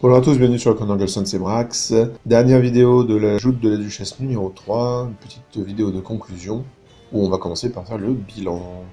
Bonjour à tous, bienvenue sur le Conan Golson, c'est Brax. Dernière vidéo de la joute de la Duchesse numéro 3, une petite vidéo de conclusion, où on va commencer par faire le bilan.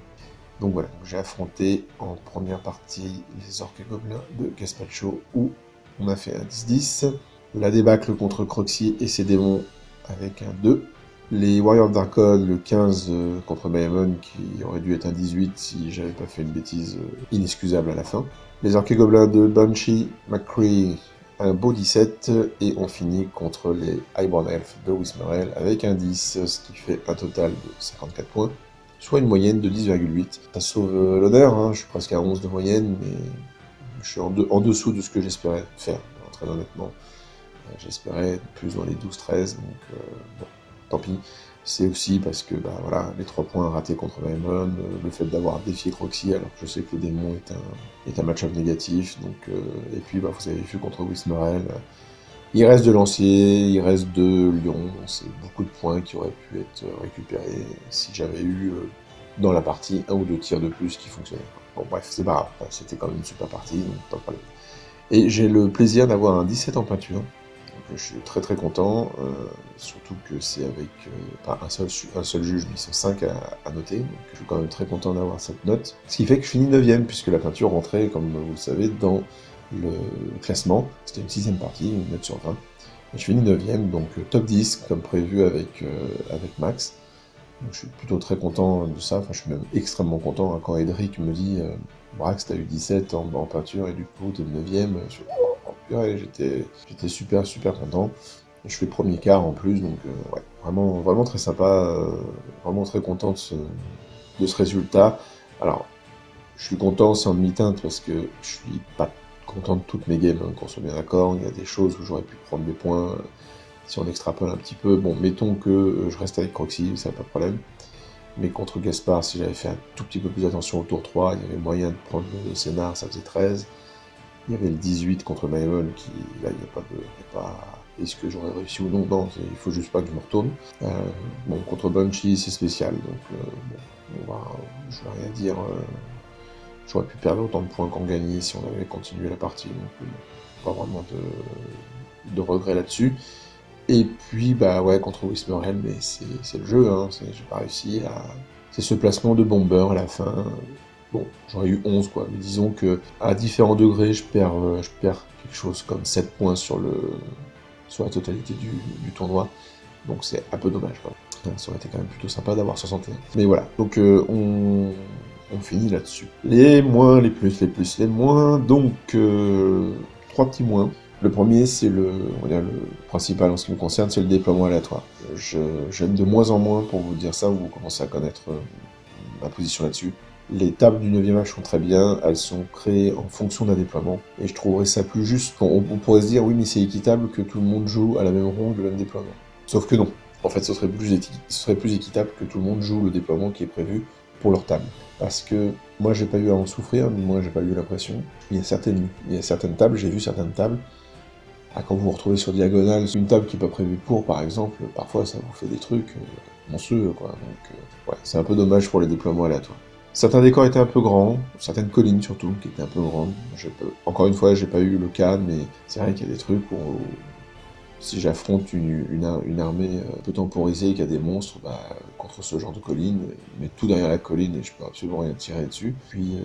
Donc voilà, j'ai affronté en première partie les orques et gobelins de Gaspacho, où on a fait un 10-10. La débâcle contre Croxy et ses démons avec un 2. Les Warriors d'Arcode, le 15 contre Baemon, qui aurait dû être un 18 si j'avais pas fait une bêtise inexcusable à la fin. Les orques et gobelins de Banshee, McCree, un beau 17, et on finit contre les Highborn Elves de Wismerel avec un 10, ce qui fait un total de 54 points, soit une moyenne de 10,8. Ça sauve l'honneur, hein, je suis presque à 11 de moyenne, mais je suis en dessous de ce que j'espérais faire, très honnêtement. J'espérais plus dans les 12-13, donc bon, tant pis. C'est aussi parce que voilà, les 3 points ratés contre Baemon, le fait d'avoir défié Croxy alors que je sais que le démon est un match-up négatif, donc, et puis vous avez vu contre Wismerel, il reste de lanciers, il reste de lions, c'est beaucoup de points qui auraient pu être récupérés si j'avais eu dans la partie 1 ou 2 tirs de plus qui fonctionnaient. Bon bref, c'est pas grave, c'était quand même une super partie, donc pas de problème. Et j'ai le plaisir d'avoir un 17 en peinture. Je suis très très content, surtout que c'est avec pas un seul juge, mais ils sont 5 à noter, donc je suis quand même très content d'avoir cette note. Ce qui fait que je finis 9ème, puisque la peinture rentrait, comme vous le savez, dans le classement. C'était une 6ème partie, une note sur 20. Et je finis 9ème, donc top 10, comme prévu avec Max. Donc je suis plutôt très content de ça, enfin je suis même extrêmement content hein, quand Edric me dit Brax, t'as eu 17 en peinture et du coup t'es 9ème. J'étais super content. Je fais premier quart en plus, donc ouais, vraiment très sympa, vraiment très content de ce résultat. Alors, je suis content, c'est en demi-teinte parce que je suis pas content de toutes mes games, hein, qu'on soit bien d'accord. Il y a des choses où j'aurais pu prendre des points si on extrapole un petit peu. Bon, mettons que je reste avec Croxy, ça pas de problème. Mais contre Gaspard, si j'avais fait un tout petit peu plus attention au tour 3, il y avait moyen de prendre le scénar, ça faisait 13. Il y avait le 18 contre Maemon qui, là, il n'y a pas... Est-ce que j'aurais réussi ou non? Non, il faut juste pas que je me retourne. Bon, contre Banshee, c'est spécial, donc bon, je vais rien dire. J'aurais pu perdre autant de points qu'en gagner si on avait continué la partie, donc pas vraiment de regrets là-dessus. Et puis, ouais, contre Wismerel, mais c'est le jeu, hein, j'ai pas réussi à... C'est ce placement de bomber à la fin... Bon, j'aurais eu 11 quoi, mais disons que à différents degrés, je perds quelque chose comme 7 points sur la totalité du tournoi, donc c'est un peu dommage quoi. Ça aurait été quand même plutôt sympa d'avoir 61. Mais voilà, donc on finit là-dessus. Les moins, les plus, les moins, donc 3 petits moins. Le premier, c'est on va dire le principal en ce qui me concerne, c'est le déploiement aléatoire. J'aime de moins en moins, pour vous dire ça, vous commencez à connaître ma position là-dessus. Les tables du 9e âge sont très bien, elles sont créées en fonction d'un déploiement, et je trouverais ça plus juste. On pourrait se dire, oui, mais c'est équitable que tout le monde joue à la même ronde le même déploiement. Sauf que non. En fait, ce serait plus équitable que tout le monde joue le déploiement qui est prévu pour leur table. Parce que moi, j'ai pas eu à en souffrir, du moins, j'ai pas eu l'impression. Il y a certaines tables, j'ai vu certaines tables, quand vous vous retrouvez sur diagonale, une table qui n'est pas prévue pour, par exemple, parfois ça vous fait des trucs monstrueux, quoi. Donc, ouais, c'est un peu dommage pour les déploiements aléatoires. Certains décors étaient un peu grands, certaines collines surtout, qui étaient un peu grandes. Encore une fois, j'ai pas eu le cas, mais c'est vrai qu'il y a des trucs où, si j'affronte une armée peu temporisée qui a des monstres, contre ce genre de colline, ils mettent tout derrière la colline et je peux absolument rien tirer dessus. Puis,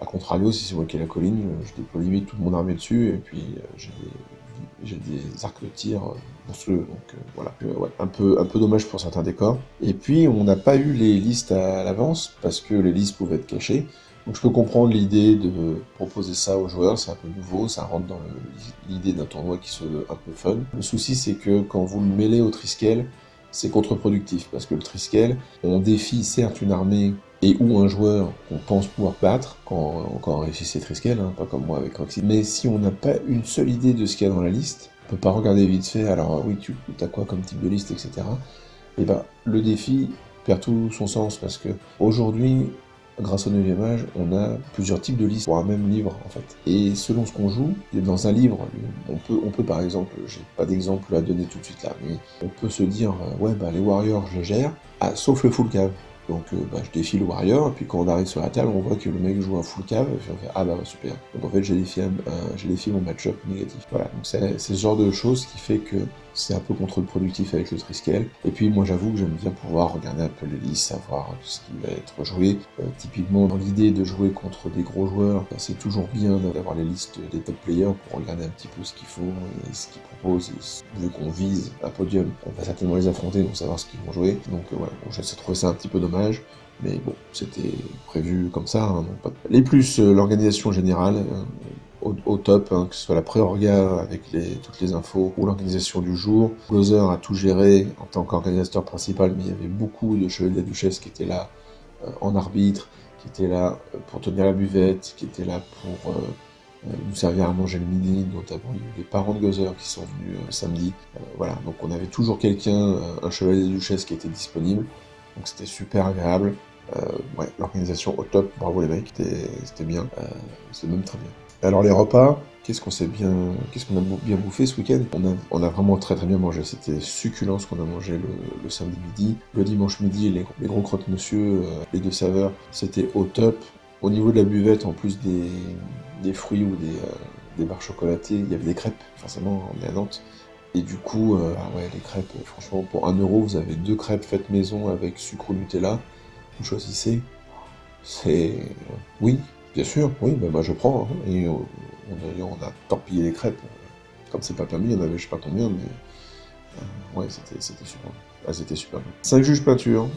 à contrario, si c'est moi qui ai la colline, je déploie limite toute mon armée dessus, et puis j'ai des arcs de tir monstrueux, donc voilà. Ouais, un peu dommage pour certains décors. Et puis, on n'a pas eu les listes à l'avance, parce que les listes pouvaient être cachées. Donc je peux comprendre l'idée de proposer ça aux joueurs, c'est un peu nouveau, ça rentre dans l'idée d'un tournoi qui se veut un peu fun. Le souci, c'est que quand vous le mêlez au Triskel, c'est contre-productif, parce que le Triskel, on défie certes une armée et ou un joueur qu'on pense pouvoir battre, quand on réussit ses Triskel, hein, pas comme moi avec Roxy. Mais si on n'a pas une seule idée de ce qu'il y a dans la liste, on peut pas regarder vite fait, alors oui, tu as quoi comme type de liste, etc. Et le défi perd tout son sens, parce que aujourd'hui, grâce au 9e âge, on a plusieurs types de listes pour un même livre, en fait. Et selon ce qu'on joue, dans un livre, on peut par exemple, j'ai pas d'exemple à donner tout de suite là, mais on peut se dire, ouais, les Warriors, je gère, sauf le full cave. Donc je défie le warrior, et puis quand on arrive sur la table, on voit que le mec joue un full cave, et puis on fait ah bah super. Donc en fait j'ai défié mon match-up négatif. Voilà, donc c'est ce genre de choses qui fait que c'est un peu contre-productif avec le Triskel. Et puis moi j'avoue que j'aime bien pouvoir regarder un peu les listes, savoir ce qui va être joué. Typiquement dans l'idée de jouer contre des gros joueurs, c'est toujours bien d'avoir les listes des top players pour regarder un petit peu ce qu'ils font et ce qu'ils proposent. Et vu qu'on vise un podium, on va certainement les affronter, donc savoir ce qu'ils vont jouer. Donc voilà, bon, j'ai trouvé ça un petit peu dommage. Mais bon, c'était prévu comme ça. Hein, donc pas... Les plus, l'organisation générale, au top, hein, que ce soit la pré-orga avec toutes les infos ou l'organisation du jour. Gozer a tout géré en tant qu'organisateur principal, mais il y avait beaucoup de chevaliers de la duchesse qui étaient là en arbitre, qui étaient là pour tenir la buvette, qui étaient là pour nous servir à manger le midi, notamment il y a eu les parents de Gozer qui sont venus samedi. Voilà, donc on avait toujours quelqu'un, un chevalier de la duchesse qui était disponible, donc c'était super agréable. Ouais, l'organisation au top, bravo les mecs, c'était bien, c'était même très bien. Alors les repas, qu'est-ce qu'on a bien bouffé ce week-end? On a vraiment très bien mangé, c'était succulent ce qu'on a mangé le samedi midi. Le dimanche midi, les gros croque-monsieur, les deux saveurs, c'était au top. Au niveau de la buvette, en plus des fruits ou des barres chocolatées, il y avait des crêpes, forcément on est à Nantes. Et du coup, ouais, les crêpes, franchement, pour 1 euro, vous avez 2 crêpes faites maison avec sucre ou Nutella. Vous choisissez. C'est... Oui, bien sûr, oui, bah, moi je prends. Hein. Et on a torpillé les crêpes. Comme c'est pas permis, il y en avait je sais pas combien, mais... ouais, c'était super. Ah, c'était super. 5 juges peinture,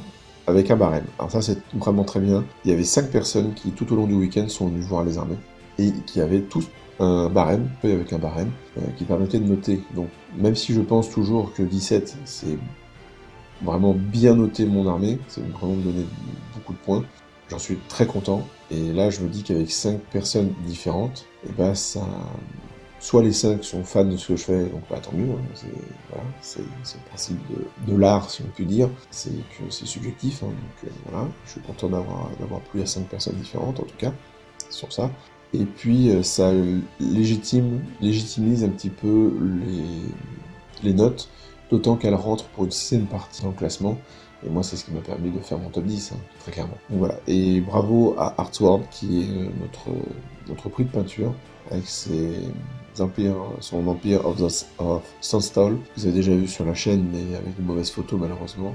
avec un barème. Alors ça, c'est vraiment très bien. Il y avait 5 personnes qui, tout au long du week-end, sont venues voir les armées. Et qui avaient tous un barème, avec un barème, qui permettait de noter. Donc, même si je pense toujours que 17, c'est vraiment bien noté mon armée, c'est vraiment me donner beaucoup de points, j'en suis très content. Et là, je me dis qu'avec 5 personnes différentes, et ben ça... Soit les 5 sont fans de ce que je fais, donc bah, tant mieux, hein, c'est le principe de l'art, si on peut dire, c'est que c'est subjectif, hein, donc voilà, je suis content d'avoir plus à 5 personnes différentes, en tout cas, sur ça. Et puis, ça légitimise un petit peu les notes, d'autant qu'elles rentrent pour une 6e partie dans le classement, et moi, c'est ce qui m'a permis de faire mon top 10, hein, très clairement. Donc voilà, et bravo à Artsword, qui est notre prix de peinture, avec son Empire of Sunstall, que vous avez déjà vu sur la chaîne, mais avec de mauvaises photos malheureusement.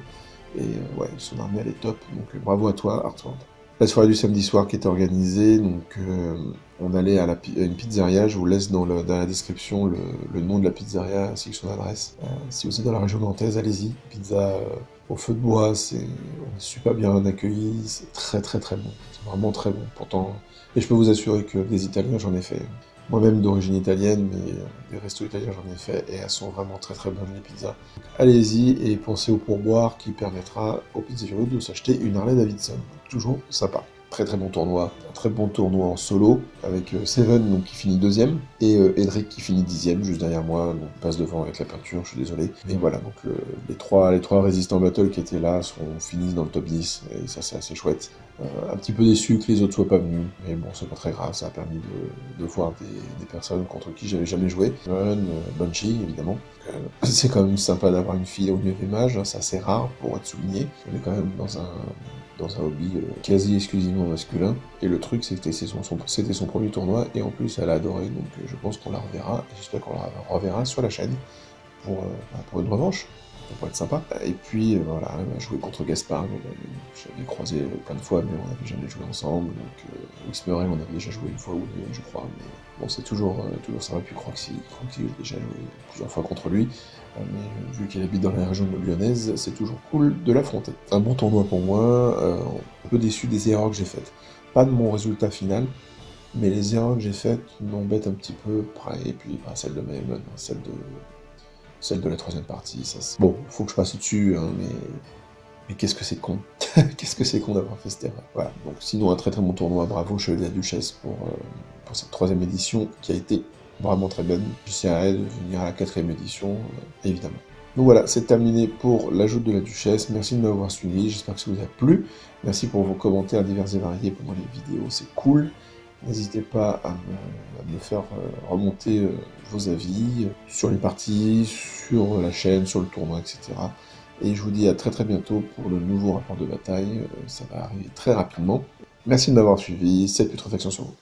Et ouais, son armée elle est top, donc bravo à toi Artsword. La soirée du samedi soir qui était organisée, donc on allait à une pizzeria, je vous laisse dans la description le nom de la pizzeria ainsi que son adresse. Si vous êtes dans la région nantaise, allez-y, pizza au feu de bois, on est super bien accueillis, c'est très bon, c'est vraiment très bon, pourtant, et je peux vous assurer que des Italiens j'en ai fait. Moi-même d'origine italienne, mais des restos italiens j'en ai fait, et elles sont vraiment très bonnes les pizzas. Allez-y, et pensez au pourboire qui permettra aux pizzerios de s'acheter une Harley Davidson. Toujours sympa. Très bon tournoi, un très bon tournoi en solo, avec Seven donc, qui finit 2e, et Edric qui finit 10e, juste derrière moi, donc passe devant avec la peinture, je suis désolé. Mais voilà, donc les trois résistants battle qui étaient là finissent dans le top 10, et ça c'est assez chouette. Un petit peu déçu que les autres soient pas venus, mais bon, c'est pas très grave, ça a permis de voir des personnes contre qui j'avais jamais joué. Bunchy, évidemment. C'est quand même sympa d'avoir une fille au 9e âge, hein, c'est assez rare pour être souligné. On est quand même dans un hobby quasi exclusivement masculin. Et le truc, c'était son premier tournoi, et en plus, elle a adoré, donc je pense qu'on la reverra, et j'espère qu'on la reverra sur la chaîne pour une revanche. Ça pourrait être sympa. Et puis voilà, elle a joué contre Gaspard, j'avais croisé plein de fois, mais on n'avait jamais joué ensemble. Donc Whisperer, on avait déjà joué une fois ou deux, je crois. Mais bon, c'est toujours sympa. Puis Croxy, j'ai déjà joué plusieurs fois contre lui. Mais vu qu'il habite dans la région de lyonnaise, c'est toujours cool de l'affronter. Un bon tournoi pour moi, un peu déçu des erreurs que j'ai faites. Pas de mon résultat final, mais les erreurs que j'ai faites m'embêtent un petit peu. Et puis celle de Maemon, celle de la 3e partie, ça c'est... Bon, faut que je passe au-dessus, hein, mais qu'est-ce que c'est con. Qu'est-ce que c'est con d'avoir fait cette erreur. Voilà, donc sinon un très bon tournoi, bravo Chevalier de la Duchesse pour cette 3e édition qui a été vraiment très bonne. J'essaierai de venir à la 4e édition, évidemment. Donc voilà, c'est terminé pour l'ajout de la Duchesse, merci de m'avoir suivi, j'espère que ça vous a plu. Merci pour vos commentaires divers et variés pendant les vidéos, c'est cool. N'hésitez pas à me faire remonter vos avis sur les parties, sur la chaîne, sur le tournoi, etc. Et je vous dis à très très bientôt pour le nouveau rapport de bataille, ça va arriver très rapidement. Merci de m'avoir suivi, cette putréfaction sur vous.